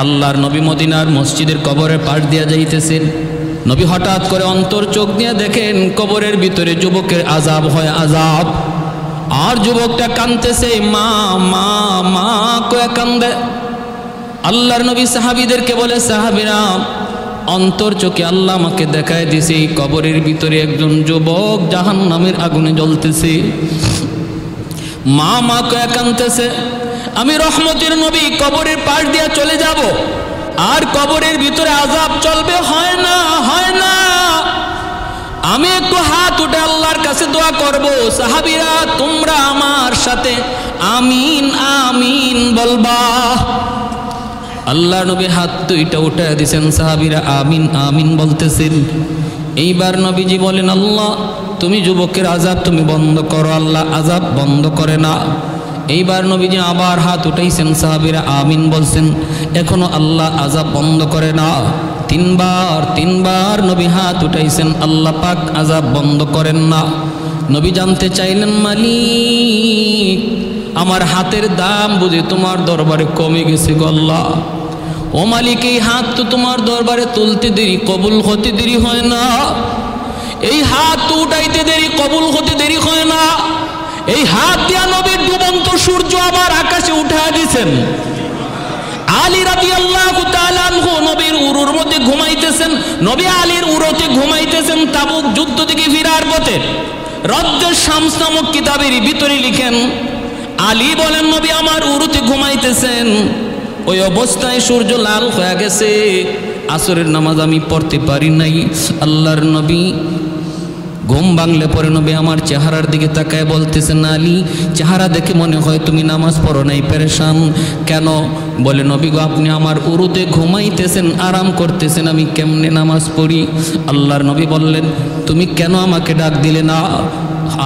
আল্লাহর নবী মদিনার মসজিদের কবরের পাশ দিয়া যাইতেছেন। নবী হঠাৎ করে অন্তর চোখ দিয়ে দেখেন কবরের ভিতরে যুবকের আযাব হয়, আযাব। আর যুবকটা কাঁদতেছে, মা মা মা কয়ে কান্দে। আল্লাহর নবী সাহাবীদেরকে বলে, সাহাবীরা অন্তর চোখে আল্লাহ আমাকে দেখায় দিছে এই কবরের ভিতরে একজন যুবক জাহান্নামের আগুনে জ্বলতেছে। মা মা কয়ে কাঁদতেছে। আমি রহমতের নবী কবরের পাশ দিয়ে চলে যাব, আর কবরের ভিতরে আযাব চলবে, হয় না হয় না। আমি একটু হাত উঠে আল্লাহর কাছে দোয়া করব, সাহাবীরা তোমরা আমার সাথে আমিন আমিন বলবা। আল্লাহ নবী হাত দুইটা উঠে দিয়েছেন, সাহাবীরা আমিন আমিন বলতেছেন। এইবার নবীজি বলেন, আল্লাহ তুমি যুবকের আযাব তুমি বন্ধ করো। আল্লাহ আযাব বন্ধ করে না। এইবার নবীজি আবার হাত উঠাইছেন, সাহাবীরা আমিন বলছেন, এখনো আল্লাহ আযাব বন্ধ করে না। তিনবার নবী হাত উঠাইছেন, আল্লাহ পাক আযাব বন্ধ করেন না। নবী জানতে চাইলেন, মালিক আমার হাতের দাম বুঝি তোমার দরবারে কমে গেছে গো আল্লাহ। ও মালিক এই হাত তো তোমার দরবারে তুলতে দেরি, কবুল হতে দেরি হয় না। এই হাত তো উঠাইতে দেরি, কবুল হতে দেরি হয় না। এই হাত দিয়া নবীর ডুবন্ত সূর্য আবার আকাশে উঠায় দিয়েছেন। আলী রাদিয়াল্লাহু তাআলা আনহু নবীর উরুর মধ্যে ঘুমাইতেছেন। নবী আলীর উরুতে ঘুমাইতেছেন। তাবুক যুদ্ধ থেকে ফিরার পথে রদ্দুশ শামস নামক কিতাবের ভিতরে লিখেন, আলী বলেন নবী আমার উরুতে ঘুমাইতেছেন, ওই অবস্থায় সূর্য লাল হয়ে গেছে। আসরের নামাজ আমি পড়তে পারি নাই। আল্লাহর নবী ঘুম ভাঙলে পরে নবী আমার চেহারার দিকে তাকায় বলতেছেন, আলী চেহারা দেখে মনে হয় তুমি নামাজ পড়ো নাই, পেরেশান কেন? বলে নবী গো আপনি আমার উরুতে ঘুমাইতেছেন, আরাম করতেছেন, আমি কেমনে নামাজ পড়ি? আল্লাহর নবী বললেন, তুমি কেন আমাকে ডাক দিলে না?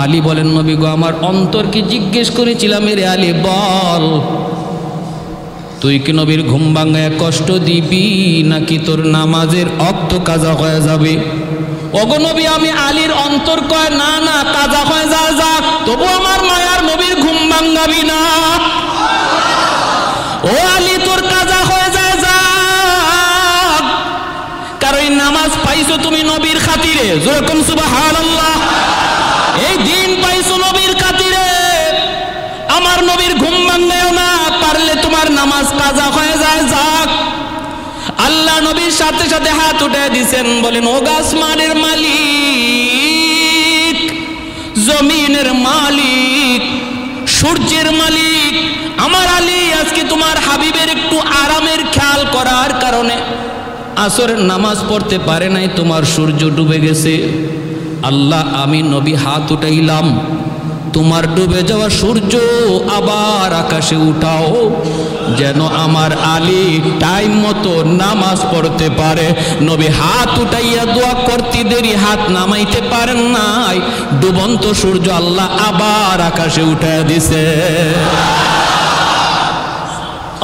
আলী বলেন, নবী গো আমার অন্তরকে জিজ্ঞেস করেছিলাম, রে আলী বল তুই কি নবীর ঘুম ভাঙায় কষ্ট দিবি নাকি তোর নামাজের ওয়াক্ত কাজা হয়ে যাবে? ওগো নবী আমি আলীর অন্তর কয় না না কাজা হয়ে যা যাক, তবু আমার মায়ার নবীর ঘুম ভাঙাবি না। ও আলী তোর কাজা হয়ে যায় যাক, কারণ নামাজ পাইছো তুমি নবীর খাতিরে, যেরকম সুবহানাল্লাহ। এই দিন পাইছো নবীর খাতিরে, আমার নবীর ঘুম ভাঙায়ও না, পারলে তোমার নামাজ কাজা হয়ে যায় যাক। আল্লাহ নবীর সাথে সাথে হাত উঠে দিছেন, বলেন ও আসমানের মালিক, জমিনের মালিক, সূর্যের মালিক, আমার আলী আজকে তোমার হাবিবের একটু আরামের খেয়াল করার কারণে আসরের নামাজ পড়তে পারে নাই, তোমার সূর্য ডুবে গেছে। আল্লাহ আমি নবী হাত উঠাইলাম, তোমার ডুবে যাওয়া সূর্য আবার আকাশে উঠাও, যেন আমার আলী টাইম মতো নামাজ পড়তে পারে। নবী হাত উঠাইয়া দোয়া করতে দেরি হাত নামাইতে পারেন নাই, ডুবন্ত সূর্য আল্লাহ আবার আকাশে উঠাইয়া দিছে।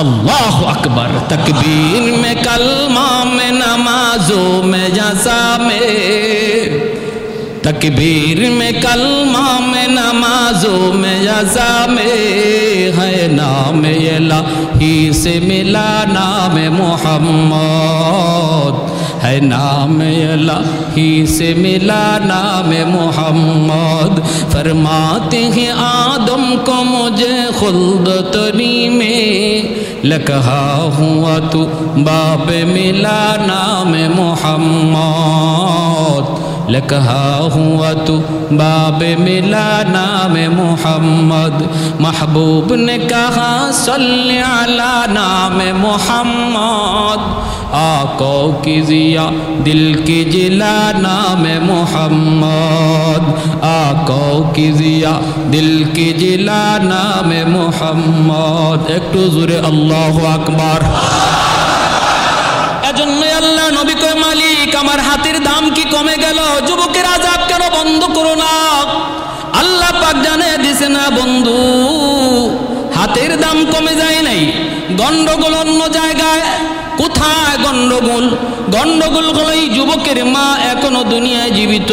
अल्लाहु अकबर। तकबीर में कलमा में नमाजों में जज़ा में, तकबीर में कलमा में नमाजों में जज़ा में है नाम इलाही से मिला नाम मोहम्मद, है नाम इलाही से मिला नाम मोहम्मद। फरमाते हैं आदम को मुझे खुल्द तरी में लकहा हुआ तू बाब मिला नाम मोहम्मद, लकहा हुआ तू बाब मिला नाम मोहम्मद। महबूब ने कहा सल्ले अला नाम मोहम्मद, आका की जिया दिल की जिला नाम मोहम्मद, आका की जिया दिल की जिला नाम मोहम्मद। একটু জোরে আল্লাহু আকবার। এজন্য আল্লাহ নবী কয় মালিক আমার হাতের দাম কি কমে গেল, যুবকের আযাব কেন বন্ধ করো না? আল্লাহ পাক জানিয়ে দিছে না বন্ধু, হাতের দাম কমে যায় নাই, গন্ডগোল অন্য জায়গায়। কোথায় গন্ডগোল? গন্ডগোল হলো এই যুবকের মা এখনো দুনিয়ায় জীবিত,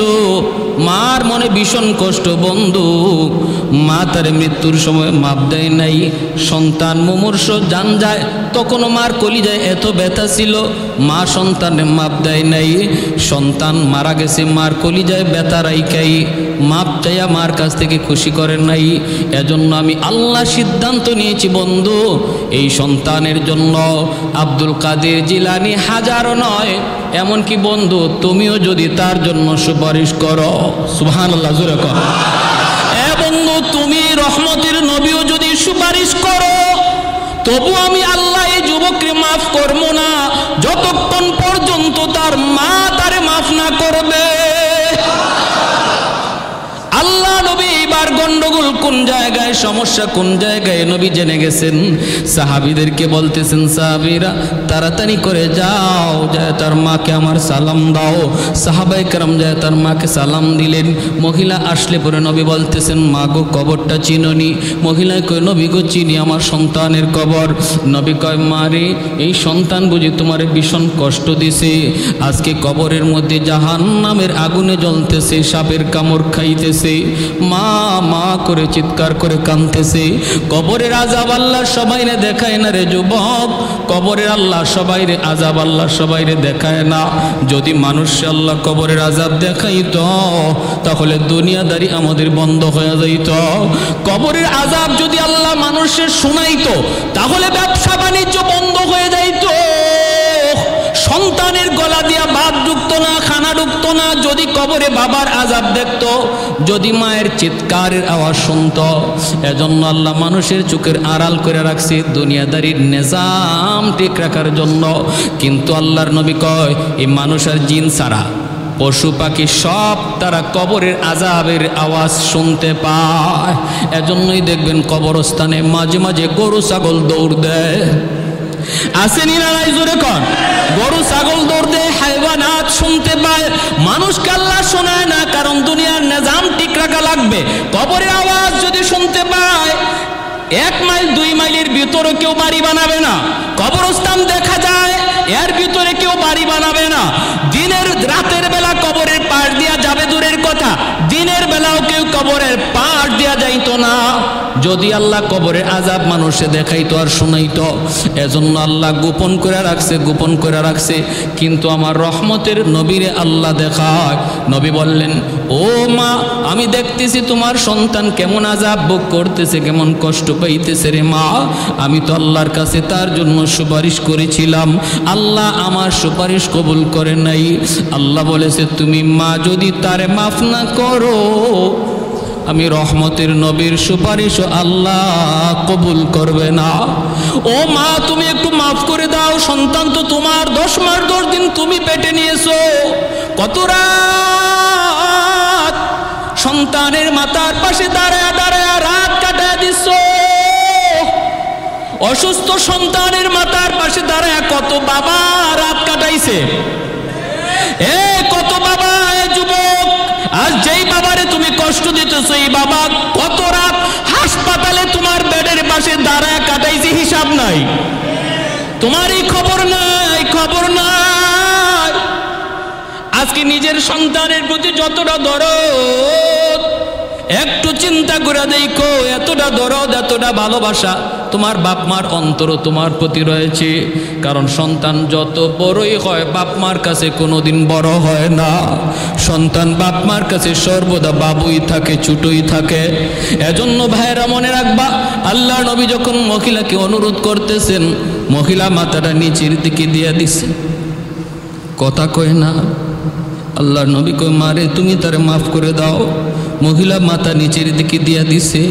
মার মনে ভীষণ কষ্ট বন্ধু, মা তার মৃত্যুর সময় মাপ দেয় নাই, সন্তান মুমূর্ষ জান যায়, তখনও মার কলিজায় এত ব্যথা ছিল, মা সন্তানের মাপ দেয় নাই। সন্তান মারা গেছে, মার কলিজায় ব্যথা রাইখাই মাপ চাইয়া মার কাছ থেকে খুশি করেন নাই। এজন্য আমি আল্লাহ সিদ্ধান্ত নিয়েছি বন্ধু, এই সন্তানের জন্য আব্দুল কাদের জিলানী হাজারো নয়, এমনকি বন্ধু তুমিও যদি তার জন্য সুপারিশ করো, সুবহানাল্লাহ জোরে কর। বন্ধু তুমি রহমতের নবীও যদি সুপারিশ করো, তবু আমি আল্লাহ এই যুবককে মাফ করবো না যতক্ষণ পর্যন্ত তার মা তারে মাফ না করবে। আল্লাহ নবী এবার গন্ডগোল কোন জায়গায়, সমস্যা কোন জায়গায় নবী জেনে গেছেন। সাহাবীদেরকে বলতেছেন, সাহাবীরা তাড়াতাড়ি করে যাও, যায় তার মাকে আমার সালাম দাও। সাহাবায়ে কেরাম যায় তার মাকে সালাম দিলেন। মহিলা আসলে পরে নবী বলতেছেন, মা গো কবরটা চিনোনি? মহিলায় কয়, নবী গো চিনি, আমার সন্তানের কবর। নবী কয়, মা রে এই সন্তান বুঝি তোমার ভীষণ কষ্ট দিছে, আজকে কবরের মধ্যে জাহান্নামের আগুনে জ্বলতেছে, সাপের কামড় খাইতেছে। মা মা করে চিৎকার করে কাঁদতেছে। কবরের আযাব আল্লাহ সবাইরে দেখায় না রে যুবক, কবরের আল্লাহ সবাইরে আযাব আল্লাহ সবাইরে দেখায় না। যদি মানুষে আল্লাহ কবরের আযাব দেখাইত তাহলে দুনিয়াদারি আমাদের বন্ধ হয়ে যাইত। কবরের আযাব যদি আল্লাহ মানুষের শোনাইতো তাহলে ব্যবসা বাণিজ্য বন্ধ হয়ে যাইত। সন্তানের গলা দিয়া ভাত ঢুকতো না, খানা ঢুকতো না যদি কবরে বাবার আযাব দেখতো, যদি মায়ের চিৎকারের আওয়াজ শুনতো। এজন্য আল্লাহ মানুষের চোখের আড়াল করে রাখছে দুনিয়াদারির নিজাম ঠিক রাখার জন্য। কিন্তু আল্লাহর নবী কয়, এই মানুষ আর জিন ছাড়া পশু পাখি সব তারা কবরের আযাবের আওয়াজ শুনতে পায়। এজন্যই দেখবেন কবরস্থানে মাঝে মাঝে গরু ছাগল দৌড় দেয়, আসেনি না নাই জোরে কর? গরু ছাগল দৌড় দেয়, হায়ওয়ানাত শুনতে পায়, মানুষকে আল্লাহ শোনায় না, কারণ দুনিয়ার নিজাম ঠিক রাখা লাগবে। কবরের আওয়াজ যদি শুনতে পায়, 1 মাইল 2 মাইলের ভিতরে কেউ বাড়ি বানাবে না। কবরস্থান দেখা যায়, এর ভিতরে কেউ বাড়ি বানাবে না। দিনের রাতের বেলা কবরের পাশ দিয়া যাবে দূরের কথা, দিনের বেলাও কেউ কবরের পাশ দিয়া যাইতো না। যদি আল্লাহ কবরের আযাব মানুষে দেখাইতো আর শুনাইতো। এজন্য আল্লাহ গোপন করে রাখছে, গোপন করে রাখছে। কিন্তু আমার রহমতের নবীরে আল্লাহ দেখায়। নবী বললেন, ও মা আমি দেখতেছি তোমার সন্তান কেমন আযাব ভোগ করতেছে, কেমন কষ্ট পাইতেছে রে মা। আমি তো আল্লাহর কাছে তার জন্য সুপারিশ করেছিলাম, আল্লাহ আমার সুপারিশ কবুল করে নাই। আল্লাহ বলেছে, তুমি মা যদি তারে মাফ না করো, আমি রহমতের নবীর সুপারিশ আল্লাহ কবুল করবে না। ও মা তুমি একটু মাফ করে দাও, সন্তান তো তোমার, 10 মাস 10 দিন তুমি পেটে নিয়েছো, কত রাত সন্তানের মাথার পাশে দাঁড়ায় দাঁড়ায় রাত কাটায় দিচ্ছ। অসুস্থ সন্তানের মাথার পাশে দাঁড়ায় কত বাবা রাত কাটাইছে। কত বাবা, যুবক আজ যেই বাবারে তুমি কষ্ট দিতেছো, এই বাবা কত রাত হাসপাতালে তোমার বেডের পাশে দাঁড়ায় কাটাইছে, হিসাব নাই। তোমার এই খবর নাই, খবর নাই। আজকে নিজের সন্তানের প্রতি যতটা দরদ, একটু চিন্তা করে দেখো, এতটা দরদ এতটা ভালোবাসা তোমার বাপ মার অন্তর তোমার প্রতি রয়েছে। কারণ সন্তান যত বড়ই হয় বাপ মার কাছে কোনোদিন বড় হয় না। সন্তান বাপ মার কাছে সর্বদা বাবুই থাকে, ছোটই থাকে। এজন্য ভাইয়েরা মনে রাখবা, আল্লাহ নবী যখন মহিলাকে অনুরোধ করতেছেন, মহিলা মাথাটা নিচের দিকে দিয়ে দিছে, কথা কয় না। আল্লাহ নবী কয়, মারে তুমি তারে মাফ করে দাও। মহিলা মাথা নিচের দিকে দিয়া দিছে,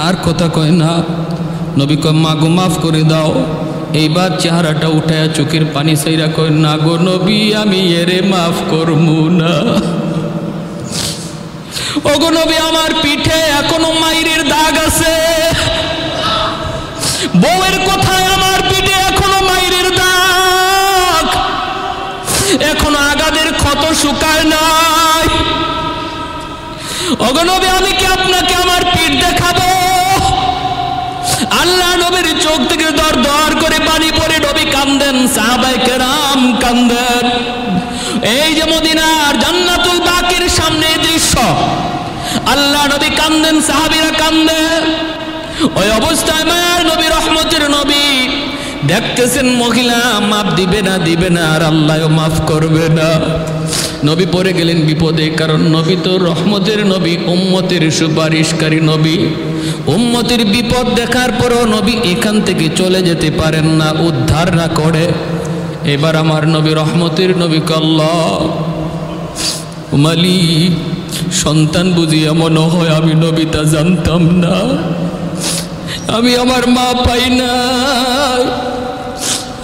আর কথা কয় না। নবী কয়, মা গো মাফ করে দাও। এইবার চেহারাটা উঠায়া চোখের পানি সাইরা কয়, না গো নবী আমি এরে মাফ করবো না। ও গো নবী আমার পিঠে এখনো মাইরের দাগ আছে, বউয়ের কথায় আমার পিঠে এখনো মাইরের দাগ, এখনো আগাদের ক্ষত শুকায় নাই। ও গো নবী আমি কি আপনাকে আমার পিঠ দেখাবো? আল্লাহ নবীর চোখ থেকে দর দর করে পানি পড়ে নবী কান্দেন, সাহাবায়ে কেরাম কান্দেন। এই যে মদিনার জান্নাতুল বাকির সামনে দৃশ্য, আল্লাহ নবী কান্দেন দেখতেছেন সাহাবীরা কান্দে। ওই অবস্থায় মায়ার নবী, রহমতের নবী দেখতেছেন মহিলা মাফ দিবে না, আর আল্লাহও মাফ করবে না। নবী পড়ে গেলেন বিপদে, কারণ নবী তো রহমতের নবী, উম্মতের সুপারিশকারী নবী। উম্মতের বিপদ দেখার পরও নবী এখান থেকে চলে যেতে পারেন না উদ্ধার না করে। এবার আমার নবী, রহমতের নবী আল্লাহ মালিক, সন্তান বুঝি এমন হয় আমি নবী তা জানতাম না। আমি আমার মা পাই না,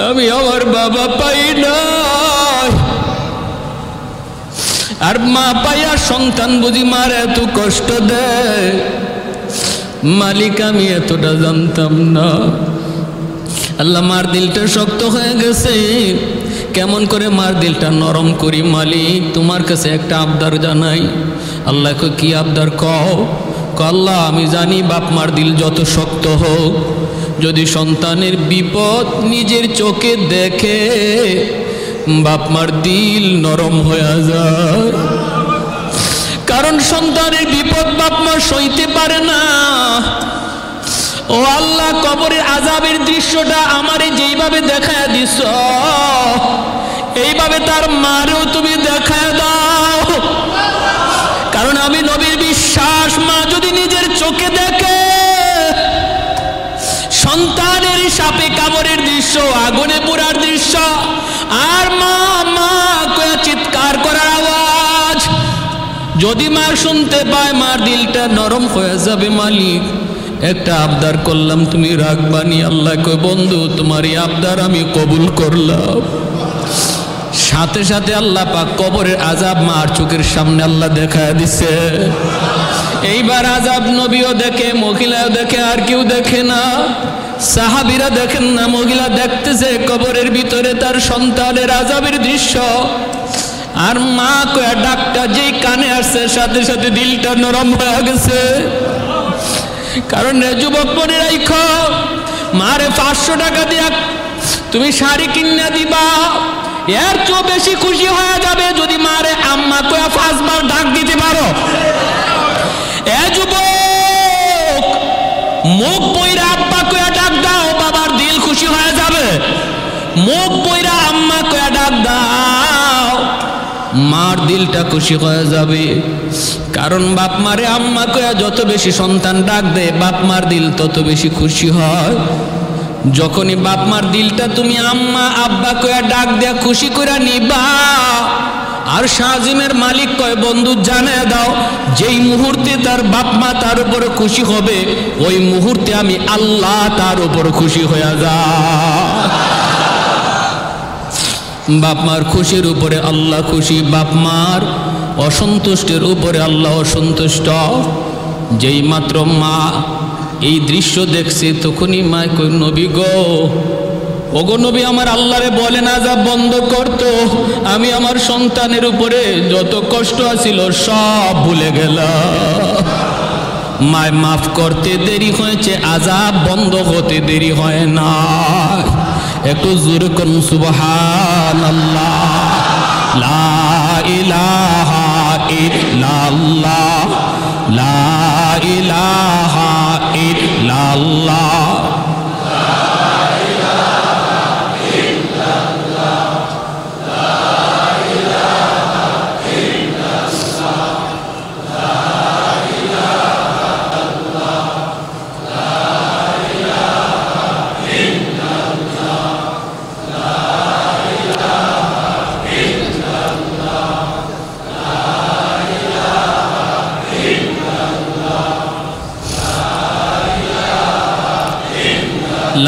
আমি আমার বাবা পাই না, আর মা পাইয়া সন্তান বুঝি মার এত কষ্ট দেয়। মালিক আমি এতটা জানতাম না। আল্লাহ, মার দিলটা শক্ত হয়ে গেছে, কেমন করে মার দিলটা নরম করি মালিক, তোমার কাছে একটা আবদার জানাই। আল্লাহকে কি আবদার কও? আল্লাহ আমি জানি বাপ মার দিল যত শক্ত হোক, যদি সন্তানের বিপদ নিজের চোখে দেখে বাপ মার দিল নরম হয়ে যায়। কারণ সন্তানের বিপদ বাপ মা সইতে পারে না। ও আল্লাহ, কবরের আযাবের দৃশ্যটা আমারে যেইভাবে দেখায় দিছ, এইভাবে তার মারেও তুমি দেখায় দাও। কারণ আমি নবীর বিশ্বাস, মা যদি নিজের চোখে দেখে সন্তানের সাপে কামড়ের দৃশ্য, আগুনে পোড়ার দৃশ্য, আর মা মা কয়ে চিৎকার করার আওয়াজ যদি মা শুনতে পায়, মার দিলটা নরম হয়ে যাবে। মালিক একটা আবদার করলাম, তুমি রাখবানি। আল্লাহ কয় বন্ধু, তোমার এই আবদার আমি কবুল করলাম। সাথে সাথে আল্লাহ পাক কবরের আযাব মার চোখের সামনে আল্লাহ দেখায় দিছে। এইবার আযাব নবীও দেখে, মহিলাও দেখে, আর কেউ দেখে না। সাহাবীরা দেখেন না, মহিলা দেখতেছে কবরের ভিতরে তার সন্তানের আযাবের দৃশ্য। আর মা কয়া ডাকটা যেই কানে আসছে, সাথে সাথে দিলটা নরম হয়ে গেছে। কারণ যুবক মনে রাখো, মারে 500 টাকা দিয়া তুমি শাড়ি কিনে দিবা, এর চেয়ে বেশি খুশি হয়ে যাবে যদি মারে আম্মা কয়া 5 বার ডাক দিতে পারো। এ যুবক, মুখ বইরা আব্বা কয়া ডাক দাও, বাবার দিল খুশি হয়ে যাবে। মুখ বইরা আম্মা কয়া ডাক দাও, মার দিলটা খুশি হয়ে যাবে। কারণ বাপ মারে আম্মা কয়া যত বেশি সন্তান ডাক দেয়, বাপ মার দিল তত বেশি খুশি হয়। যখনই বাপ মার দিলটা তুমি আম্মা আব্বা কয়া ডাক দেয়া খুশি করে নিবা, আর শাহজিমের মালিক কয় বন্ধু জানায় দাও, যেই মুহূর্তে তার বাপ মা তার উপরে খুশি হবে, ওই মুহূর্তে আমি আল্লাহ তার উপর খুশি হয়ে যায়। বাপ মার খুশির উপরে আল্লাহ খুশি, বাপ মার অসন্তুষ্টের উপরে আল্লাহ অসন্তুষ্ট। যেই মাত্র মা এই দৃশ্য দেখছে, তখনই মা কই নবী গো, ওগো নবী, আমার আল্লাহরে বলেন আযাব বন্ধ করতো, আমি আমার সন্তানের উপরে যত কষ্ট আছিল সব ভুলে গেলাম। মায় মাফ করতে দেরি হয়েছে, আযাব বন্ধ হতে দেরি হয় না। একটু জোরে করুন সুবহানাল্লাহ। লা ইলাহা ইল্লাল্লাহ, লা ইলাহা ইল্লাল্লাহ।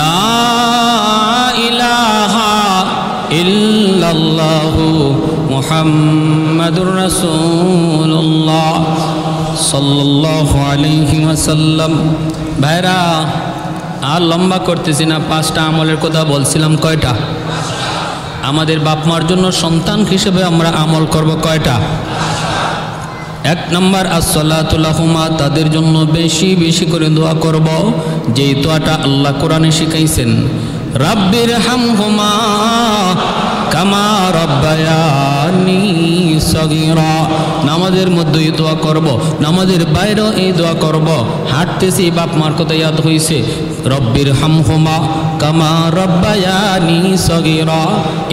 লা ইলাহা ইল্লাল্লাহু মুহাম্মাদুর রাসূলুল্লাহ সাল্লাল্লাহু আলাইহি ওয়াসাল্লাম। ভাইরা, আর লম্বা করতেছি না, 5টা আমলের কথা বলছিলাম। কয়টা? আমাদের বাপ মার জন্য সন্তান হিসেবে আমরা আমল করব কয়টা? 1 নম্বর আসসালাতু লাহুমা, তাদের জন্য বেশি বেশি করে দোয়া করব, যেই দোয়াটা আল্লাহ কোরআনে শিখাইছেন, রাব্বির হামহুমা কামা রাব্বায়ানি সগীরা। নামাজের মধ্যে এই দোয়া করব, নামাজের বাইরেও এই দোয়া করব। হাঁটতেছি বাপ মার কথা ইয়াদ হইছে, রব্বির হামহুমা কামা রব্বায়ানি সগীরা।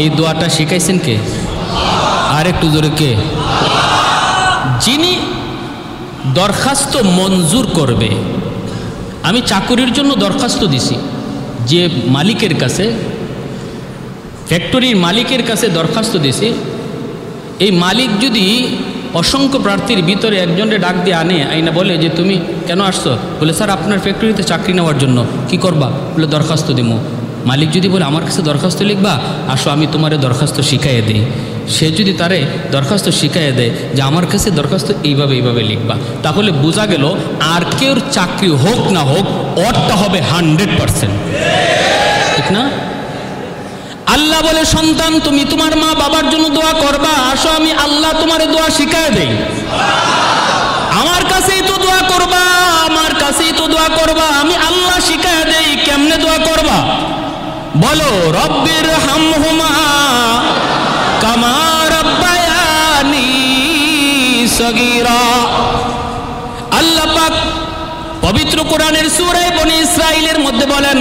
এই দোয়াটা শিখাইছেন কে? আর একটু জোরে কে? যিনি দরখাস্ত মঞ্জুর করবে। আমি চাকুরির জন্য দরখাস্ত দিছি, যে মালিকের কাছে, ফ্যাক্টরির মালিকের কাছে দরখাস্ত দিছি। এই মালিক যদি অসংখ্য প্রার্থীর ভিতরে একজনকে ডাক দিয়ে আইনা বলে যে তুমি কেন আসছো? বলে স্যার আপনার ফ্যাক্টরিতে চাকরি নেওয়ার জন্য। কি করবা? বলে দরখাস্ত দিব। মালিক যদি বলে আমার কাছে দরখাস্ত লিখবা, আসো আমি তোমারে দরখাস্ত শিখাইয়ে দিই। সে যদি তারে দরখাস্ত শিখাইয়ে দেয় যে আমার কাছে দরখাস্ত এইভাবে এইভাবে লিখবা, তাহলে বোঝা গেল আর কেউর চাকরি হোক না হোক ওরটা হবে 100%, ঠিক না? আল্লাহ বলে সন্তান তুমি তোমার মা বাবার জন্য দোয়া করবা, আসো আমি আল্লাহ তোমার দোয়া শিখায় দেই। আমার কাছেই তো দোয়া করবা, আমার কাছেই তো দোয়া করবা, আমি আল্লাহ শিখায় দেই কেমনে দোয়া করবা। বলো রব্বির হামহুমা কামা রব্বায়ানি সগীরা। আল্লাহ পাক পবিত্র কোরআনের সূরা বনী ইসরাঈলের মধ্যে বলেন,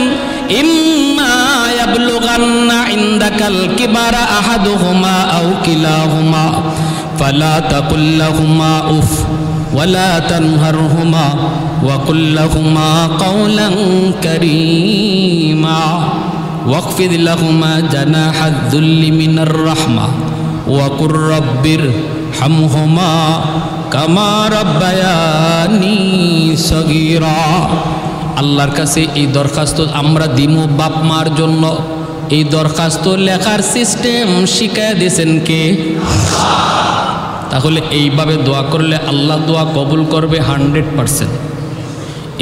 ইম্মা ইয়াবলুগান্না ইনদাকাল কিবারা আহাদুহুমা আও কিলাহুমা ফালা তাকুল লাহুমা উফ ওয়ালা তানহারহুমা ওয়া কুল লাহুমা কাওলান কারীমা ওয়াখফিদ লাহুমা জানাহাদ যুল্লি মিনার রাহমা ওয়া কুর রাব্বির হামহুমা কামা রাব্বায়ানি সগীরা। আল্লাহর কাছে এই দরখাস্ত আমরা দিমু বাপ মার জন্য। এই দরখাস্ত লেখার সিস্টেম শিখায় দিয়েছেন কে? তাহলে এইভাবে দোয়া করলে আল্লাহ দোয়া কবুল করবে 100%।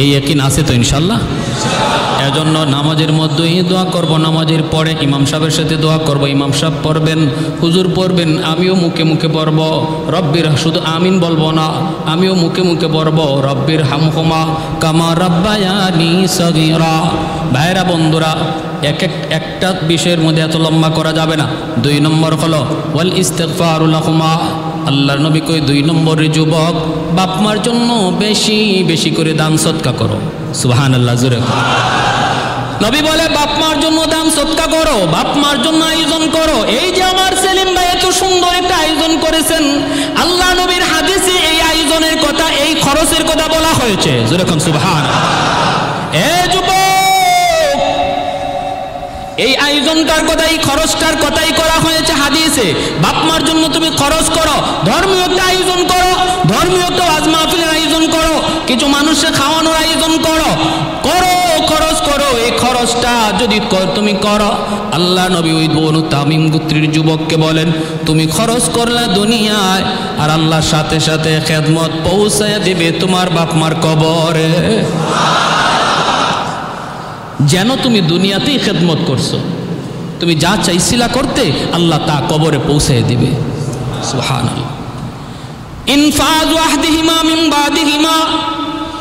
এই ইয়াকিন আছে তো ইনশাল্লাহ? এজন্য নামাজের মধ্যেই দোয়া করব, নামাজের পরে ইমাম সাহেবের সাথে দোয়া করব। ইমাম সাহেব পড়বেন, হুজুর পড়বেন, আমিও মুখে মুখে পড়ব। রব্বির, শুধু আমিন বলবো না, আমিও মুখে মুখে পড়ব রব্বির হামহুমা কামা রাব্বায়ানি সগীরা। ভাইরা বন্ধুরা, একটা বিষয়ের মধ্যে এত লম্বা করা যাবে না। 2 নম্বর হলো ওয়াল ইস্তিগফারু লাহুমা। আল্লাহর নবী কই 2 নম্বরের যুবক বাপ মার জন্য বেশি বেশি করে দান সদকা করো। সুবহানাল্লাহ, জোরে নবী বলে বাপ মার জন্য দান সদকা করো, বাপ মার জন্য আয়োজন করো। এই যে আমার সেলিম ভাই এত সুন্দর একটা আয়োজন করেছেন, আল্লাহ নবীর হাদিসে এই আয়োজনের কথা, এই খরচের কথা বলা হয়েছে। জোরে কোন সুবহানাল্লাহ। এ যুবক, এই আয়োজনটার কথা, এই খরচটার কথাই করা হয়েছে হাদিসে। বাপ মার জন্য তুমি খরচ করো, ধর্মীয় একটা আয়োজন করো, ধর্মীয় একটা ওয়াজ মাহফিলের আয়োজন করো, কিছু মানুষকে খাওয়ানোর আয়োজন করো, করো খরচ করো। এই খরচটা যদি তুমি করো, আল্লাহ নবী ওই বনু তামিম গোত্রের যুবককে বলেন তুমি খরচ করলা দুনিয়ায়, আর আল্লাহর সাথে সাথে খেদমত পৌঁছায় দিবে তোমার বাপ মার কবরে। যেন তুমি দুনিয়াতেই খেদমত করছো, তুমি যা চাইছিলা করতে আল্লাহ তা কবরে পৌঁছে দিবে। সুবহানাল্লাহ। ইনফাজ ওয়াহদিহিমা মিন বাদিহিমা।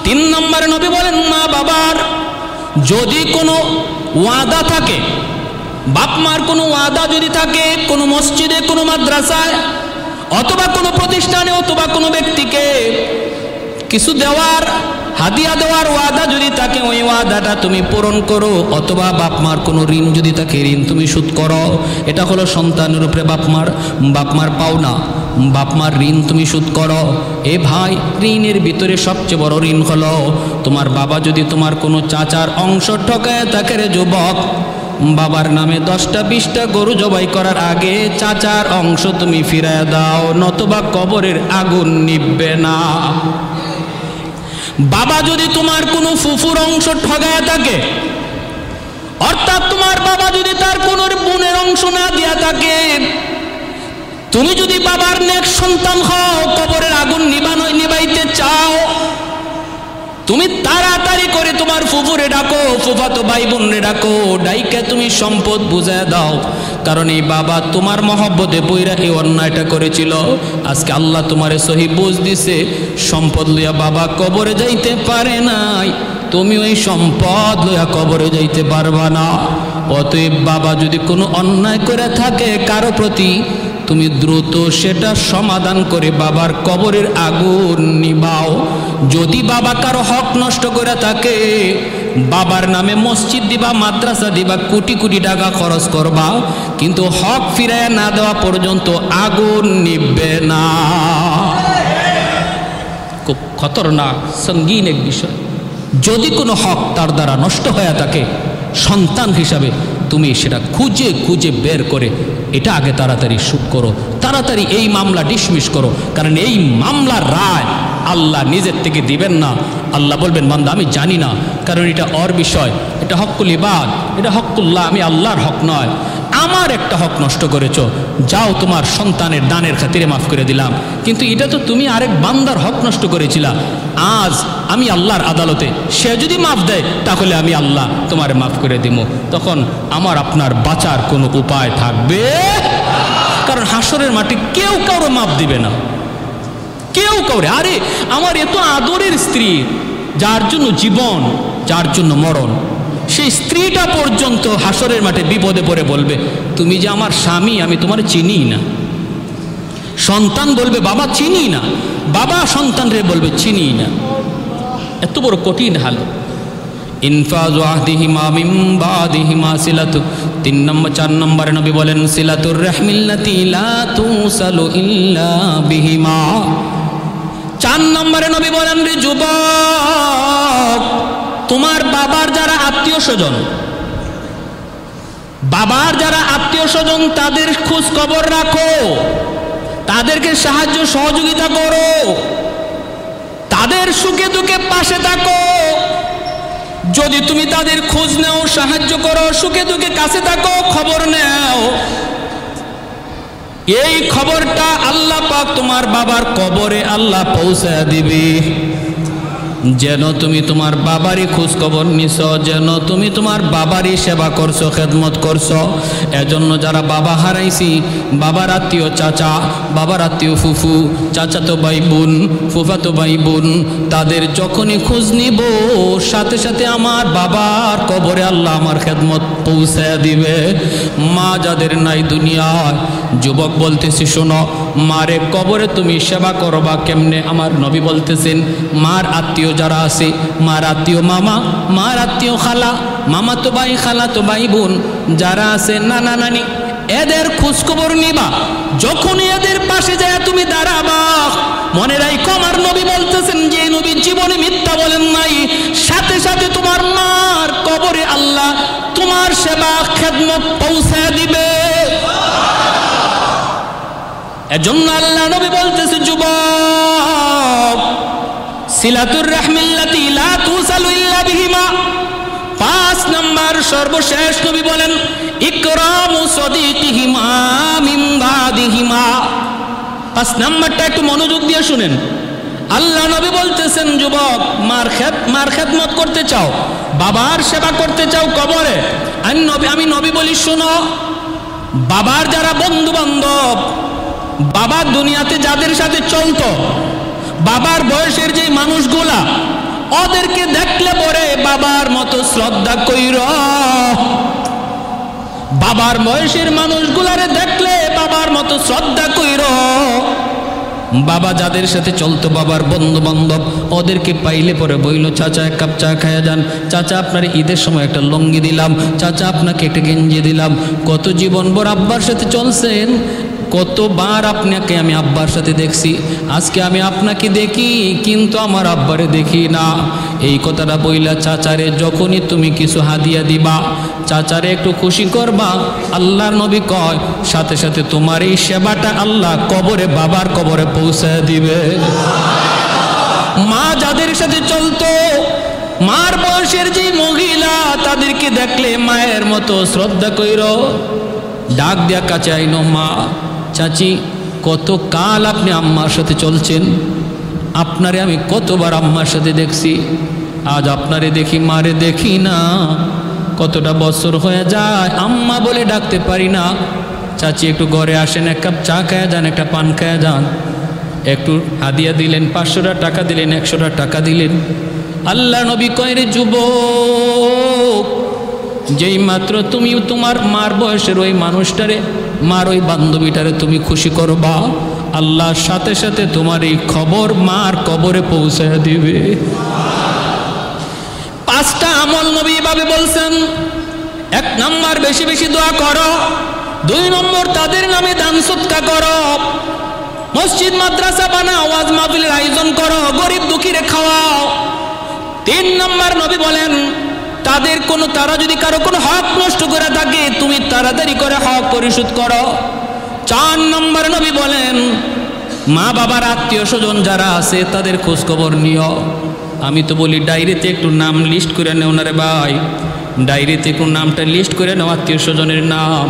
3 নম্বরে নবী বলেন মা বাবার যদি কোনো ওয়াদা থাকে, বাপ মার কোনো ওয়াদা যদি থাকে, কোনো মসজিদে, কোনো মাদ্রাসায়, অথবা কোনো প্রতিষ্ঠানে, অথবা কোনো ব্যক্তিকে কিছু দেওয়ার, হাদিয়া দেওয়ার ওয়াদা যদি থাকে, ওই ওয়াদাটা তুমি পূরণ করো। অথবা বাপ মার কোনো ঋণ যদি থাকে, ঋণ তুমি শোধ করো। এটা হলো সন্তানের উপরে বাপ মার পাওনা, বাপ মার ঋণ তুমি শোধ করো। এ ভাই, ঋণের ভিতরে সবচেয়ে বড় ঋণ হলো তোমার বাবা যদি তোমার কোনো চাচার অংশ ঠকায় থাকে, রে যুবক, বাবার নামে 10টা 20টা গরু জবাই করার আগে চাচার অংশ তুমি ফিরায় দাও, নতুবা কবরের আগুন নিভবে না। বাবা যদি তোমার কোনো ফুফুর অংশ ঠগায় থাকে, অর্থাৎ তোমার বাবা যদি তার কোনো বোনের অংশ না দিয়া থাকে, তুমি যদি বাবার নেক সন্তান হও, কবরের আগুন নিবাইতে চাও, তুমি তাড়াতাড়ি করে তোমার ফুফুরে ডাকো, ফুফাতো ভাই বোনরে ডাকো, ডাইকে তুমি সম্পদ বুঝায় দাও। কারণ এই বাবা তোমার মহব্বতে বইরা এই অন্যায়টা করেছিল। আজকে আল্লাহ তোমারে সহি বুঝ দিছে, সম্পদ লইয়া বাবা কবরে যাইতে পারে নাই, তুমি ওই সম্পদ লইয়া কবরে যাইতে পারবা না। অতএব বাবা যদি কোনো অন্যায় করে থাকে কারো প্রতি, তুমি দ্রুত সেটা সমাধান করে বাবার কবরের আগুন নিবাও। যদি বাবা কারো হক নষ্ট করে থাকে, বাবার নামে মসজিদ দিবা, মাদ্রাসা দিবা, কোটি কোটি টাকা খরচ করবা, কিন্তু হক ফিরায় না দেওয়া পর্যন্ত আগুন নিবে না। খুব খতরনাক সঙ্গীন এক বিষয়। যদি কোনো হক তার দ্বারা নষ্ট হয়ে থাকে, সন্তান হিসাবে তুমি সেটা খুঁজে খুঁজে বের করে এটা আগে তাড়াতাড়ি শুট করো, তাড়াতাড়ি এই মামলা ডিসমিস করো। কারণ এই মামলার রায় আল্লাহ নিজের থেকে দিবেন না। আল্লাহ বলবেন বান্দা আমি জানি না, কারণ এটা ওর বিষয়, এটা হক্কুল ইবাদ, এটা হক্কুল্লাহ, আমি আল্লাহর হক নয়। আমার একটা হক নষ্ট করেছো, যাও তোমার সন্তানের দানের খাতিরে মাফ করে দিলাম, কিন্তু এটা তো তুমি আরেক বান্দার হক নষ্ট করেছিলা। আজ আমি আল্লাহর আদালতে, সে যদি মাফ দেয় তাহলে আমি আল্লাহ তোমারে মাফ করে দিব। তখন আমার আপনার বাঁচার কোনো উপায় থাকবে, কারণ হাসরের মাঠে কেউ কারো মাফ দিবে না, কেউ কাউরে। আরে আমার এত আদরের স্ত্রী, যার জন্য জীবন, যার জন্য মরণ, সেই স্ত্রীটা পর্যন্ত হাসরের মাঠে বিপদে পড়ে বলবে তুমি যে আমার স্বামী, আমি তোমার চিনি না। সন্তান বলবে বাবা চিনি না, বাবা সন্তানরে বলবে চিনি না। এত বড় কঠিন হাল। ইনফাজু আহদিহিমা মিন বাদিহিমা সিলাতু। 3 নম্বর 4 নম্বরে নবী বলেন সিলাতুর রাহমিল্লাতি লা তুসালু ইল্লা বিহিমা। 4 নম্বরে নবী বলেন রে যুবক, তোমার বাবার যারা আত্মীয় স্বজন, বাবার যারা আত্মীয় স্বজন তাদের খোঁজ খবর রাখো, তাদেরকে সাহায্য সহযোগিতা করো, তাদের সুখে দুঃখে পাশে থাকো। যদি তুমি তাদের খোঁজ নাও, সাহায্য করো, সুখে দুঃখে কাছে থাকো, খবর নাও, এই খবরটা আল্লাহ পাক তোমার বাবার কবরে আল্লাহ পৌঁছায় দিবে। যেন তুমি তোমার বাবারই খোঁজ খবর নিছ, যেন তুমি তোমার বাবারই সেবা করছো, খেদমত করছো। এজন্য যারা বাবা হারাইছি, বাবার আত্মীয় চাচা, বাবার আত্মীয় ফুফু, চাচাতো ভাই বোন, ফুফাতো ভাই বোন, তাদের যখনই খোঁজ নিব, সাথে সাথে আমার বাবার কবরে আল্লাহ আমার খেদমত পৌঁছায় দিবে। মা যাদের নাই দুনিয়ায়, যুবক বলতেছি শোনো, মারে কবরে তুমি সেবা করবা কেমনে? আমার নবী বলতেছেন মার আত্মীয় যারা আছে, মার আত্মীয় মামা, মার আত্মীয় খালা, মামা তো ভাই, খালা তো ভাই বোন যারা আছে, নানা নানি, এদের খোঁজ খবর নিবা। যখন এদের পাশে যায় তুমি দাঁড়াবা, মনে রাখো আমার নবী বলতেছেন যে নবী জীবনে মিথ্যা বলেন নাই, সাথে সাথে তোমার মার কবরে আল্লাহ তোমার সেবা খেদমত পৌঁছায় দিবে। এজন্য আল্লাহ নবী বলতেছে যুবক, সিলাতুর রাহমিল্লাতি লা তুসালু ইল্লা বিহিমা। 5 নম্বর সর্বশেষ নবী বলেন ইকরামু সাদিকিহিমা মিন বাদিহিমা। 5 নম্বরটা একটু মনোযোগ দিয়ে শুনেন। আল্লাহ নবী বলতেছেন যুবক, মার খেদমত করতে চাও, বাবার সেবা করতে চাও কবরে, আমি নবী বলি শোনো, বাবার যারা বন্ধু বান্ধব, বাবার দুনিয়াতে যাদের সাথে চলতো, বাবার বয়সের যে মানুষগুলা, ওদেরকে দেখলে পরে বাবার মতো শ্রদ্ধা কইর। বাবার বয়সের মানুষগুলারে দেখলে বাবার মতো শ্রদ্ধা কইর। বাবা যাদের সাথে চলতো, বাবার বন্ধু বান্ধব, ওদেরকে পাইলে পরে বইল চাচা 1 কাপ চা খায়া যান, চাচা আপনার ঈদের সময় একটা লুঙ্গি দিলাম, চাচা আপনাকে একটা গেঞ্জি দিলাম। কত জীবনভর আব্বার সাথে চলছেন, কতবার আপনাকে আমি আব্বার সাথে দেখছি, আজকে আমি আপনাকে দেখি কিন্তু আমার আব্বারে দেখি না। এই কথাটা বইলা চাচারে যখনই তুমি কিছু হাদিয়া দিবা, চাচারে একটু খুশি করবা, আল্লাহর নবী কয় সাথে সাথে তোমার এই সেবাটা আল্লাহ কবরে, বাবার কবরে পৌঁছায় দিবে। মা যাদের সাথে চলতো, মার বয়সের যে মহিলা, তাদেরকে দেখলে মায়ের মতো শ্রদ্ধা কইর। ডাক দিয়া কাছে আইনো, মা, চাচি, কত কাল আপনি আম্মার সাথে চলছেন, আপনারে আমি কতবার আম্মার সাথে দেখছি, আজ আপনারে দেখি, মারে দেখি না। কতটা বছর হয়ে যায়, আম্মা বলে ডাকতে পারি না। চাচি একটু ঘরে আসেন, 1 কাপ চা খায়া যান, একটা পান খায়া যান। একটু হাদিয়া দিলেন, 500 টাকা দিলেন, 100 টাকা দিলেন। আল্লাহ নবী কয় রে যুবক, যেই মাত্র তুমি তোমার মার বয়সের ওই মানুষটারে, মার ওই বান্ধবীটারে তুমি খুশি করবা, আল্লাহর সাথে সাথে তোমার এই খবর মার কবরে পৌঁছায় দিবে। 5টা আমল নবী এভাবে বলছেন। 1 নাম্বার, বেশি বেশি দোয়া করো। 2 নম্বর, তাদের নামে দান সদকা করো। মসজিদ মাদ্রাসা বানাও, ওয়াজ মাহফিলের আয়োজন করো, গরিব দুঃখীরে খাওয়াও। 3 নম্বর নবী বলেন, তারা যদি কারো কোনো হক নষ্ট করে থাকে তুমি তাড়াতাড়ি করে হক পরিশোধ করো। 4 নম্বর নবী বলেন, মা বাবার আত্মীয় স্বজন যারা আছে তাদের খোঁজ খবর নিও। আমি তো বলি ডায়েরিতে একটু নাম লিস্ট করে নেও না রে ভাই, ডায়েরিতে একটু নামটা লিস্ট করে নাও আত্মীয় স্বজনের নাম।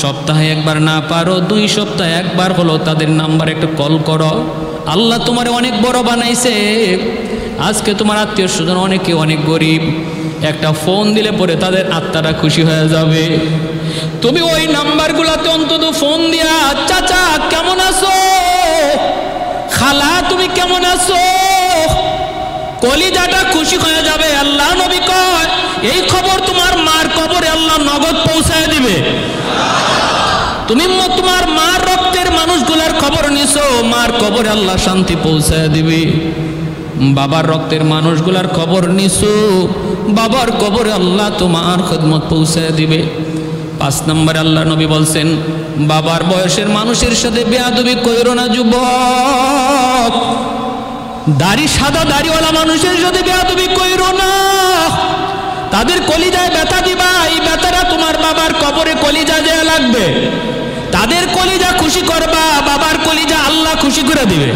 সপ্তাহে একবার না পারো 2 সপ্তাহে একবার হলো তাদের নাম্বার একটা কল করো। আল্লাহ তোমার অনেক বড় বানাইছে। আজকে তোমার আত্মীয় স্বজন অনেকে অনেক গরিব, একটা ফোন দিলে পরে তাদের আত্মাটা খুশি হয়ে যাবে। তুমি ওই নাম্বারগুলোতে অন্তত ফোন দিয়া, চাচা কেমন আছো, খালা তুমি কেমন আছো, কলিজাটা খুশি হয়ে যাবে। আল্লাহ নবী কয় এই খবর তোমার মার কবরে আল্লাহ নগদ পৌঁছায় দিবে। তুমি তোমার মার রক্তের মানুষগুলার খবর নিছো, মার কবরে আল্লাহ শান্তি পৌঁছায় দিবে। বাবার রক্তের মানুষগুলার খবর নিছো, বাবার কবরে আল্লাহ তোমার খিদমত পৌঁছায় দিবে। 5 নম্বরে আল্লাহ নবী বলছেন, বাবার বয়সের মানুষের সাথে বেয়াদবি কইরো না যুবক। সাদা দাড়িওয়ালা মানুষের সাথে বেয়াদবি কইরো না, তাদের কলিজায় ব্যথা দিবা। এই ব্যথাটা তোমার বাবার কবরে কলিজা দেয়া লাগবে। তাদের কলিজা খুশি করবা, বাবার কলিজা আল্লাহ খুশি করে দিবে।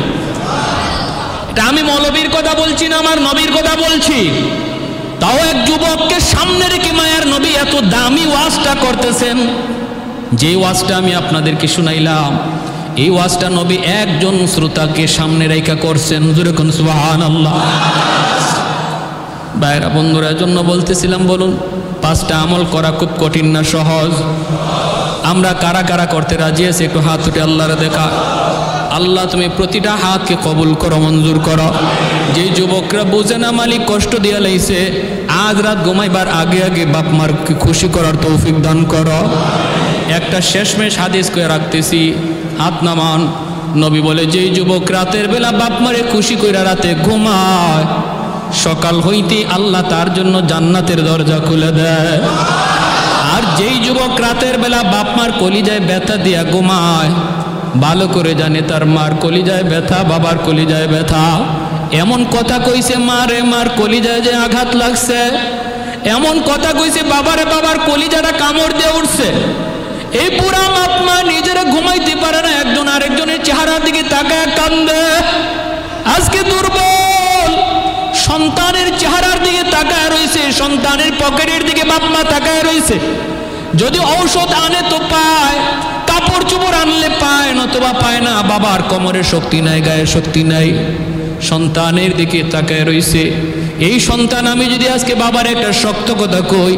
এটা আমি মৌলবীর কথা বলছি না, আমার নবীর কথা বলছি। তাও এক যুবককে সামনে রেখে মায়ার নবী এত দামি ওয়াজটা করতেছেন। যে ওয়াজটা আমি আপনাদেরকে শুনাইলাম, এই ওয়াজটা নবী একজন শ্রোতাকে সামনে রেখে করছেন। জোরে কোন সুবহানাল্লাহ। ভাইরা বন্ধুরা, জন্য বলতেছিলাম, বলুন 5টা আমল করা খুব কঠিন না সহজ? আমরা কারা কারা করতে রাজি আছি একটু হাত উঠে আল্লাহরে দেখা। আল্লাহ তুমি প্রতিটা হাতকে কবুল করো, মঞ্জুর করো। যে যুবকরা বুঝে না মালিক কষ্ট দিয়া লাইছে, আজ রাত ঘুমাইবার আগে আগে বাপ মারকে খুশি করার তৌফিক দান করো। একটা শেষমেশ হাদিস করে রাখতেছি, হাত নামান। নবী বলে, যেই যুবক রাতের বেলা বাপ মারে খুশি কইরা রাতে ঘুমায়, সকাল হইতে আল্লাহ তার জন্য জান্নাতের দরজা খুলে দেয়। আর যেই যুবক রাতের বেলা বাপ মার কলিজায় ব্যথা দিয়া ঘুমায়, ভালো করে জানে তার মার কলিজায় ব্যথা, বাবার কলিজায় ব্যথা। এমন কথা কইছে মারে, মার কলিজায় যে আঘাত লাগছে। এমন কথা কইছে বাবারে, বাবার কলিজাটা কামড় দিয়ে উঠছে। এই পুরা বাপ মা নিজেরা ঘুমাইতে পারে না, একজন আরেকজনের চেহারার দিকে তাকায় কান্দে। আজকে দুর্বল সন্তানের চেহারার দিকে তাকায় রয়েছে, সন্তানের পকেটের দিকে বাপ মা তাকায় রয়েছে। যদি ঔষধ আনে তো পায়, কাপড় চোপড় আনলে পায়, নতুবা পায় না। বাবার কোমরে শক্তি নাই, গায়ে শক্তি নাই, সন্তানের দিকে তাকায় রয়েছে। এই সন্তান, আমি যদি আজকে বাবার একটা শক্ত কথা কই,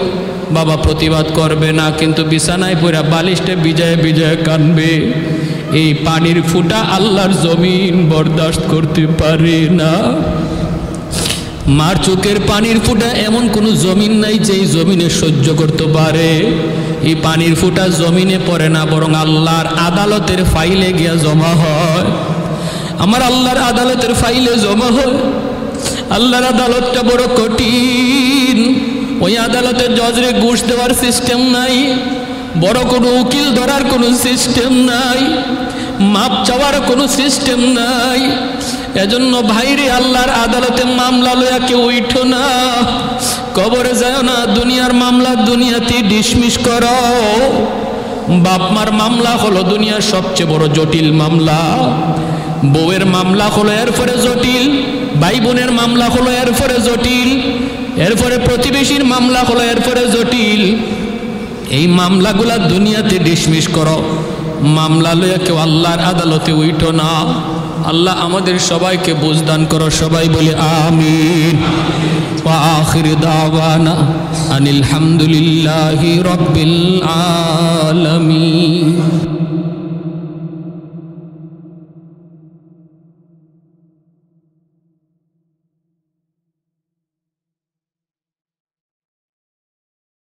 বাবা প্রতিবাদ করবে না, কিন্তু বিছানায় পড়া বালিশটা বিজয় বিজয় কানবে। এই পানির ফুটা আল্লাহর জমিন বরদাস্ত করতে পারে না। মার চোখের পানির ফুটা এমন কোনো জমিন নাই যেই জমিনে সহ্য করতে পারে। এই পানির ফুটা জমিনে পড়ে না, বরং আল্লাহর আদালতের ফাইলে গিয়া জমা হয়। আমার আল্লাহর আদালতের ফাইলে জমা হয়। আল্লাহর আদালতটা বড় কঠিন। ওই আদালতের জজরে ঘুষ দেওয়ার সিস্টেম নাই, বড় কোনো উকিল ধরার কোনো সিস্টেম নাই, মাপ চাওয়ার কোনো সিস্টেম নাই। এজন্য ভাইরে, আল্লাহর আদালতে মামলা লইয়া কেউ উঠো না, কবরে যায় না। দুনিয়ার মামলা দুনিয়াতে ডিসমিস করো। বাপ মার মামলা হলো দুনিয়ার সবচেয়ে বড় জটিল মামলা। বউয়ের মামলা হলো এরপরে জটিল, ভাই বোনের মামলা হলো এরপরে জটিল, এরপরে প্রতিবেশীর মামলা হলো এরপরে জটিল। এই মামলাগুলা দুনিয়াতে ডিসমিস করো, মামলা লইয়া কেউ আল্লাহর আদালতে উঠো না। আল্লাহ আমাদের সবাইকে বুঝদান করো, সবাই বলে আমিন। ওয়া আখির দাওয়ানা আনিল হামদুলিল্লাহি রাব্বিল আলামিন।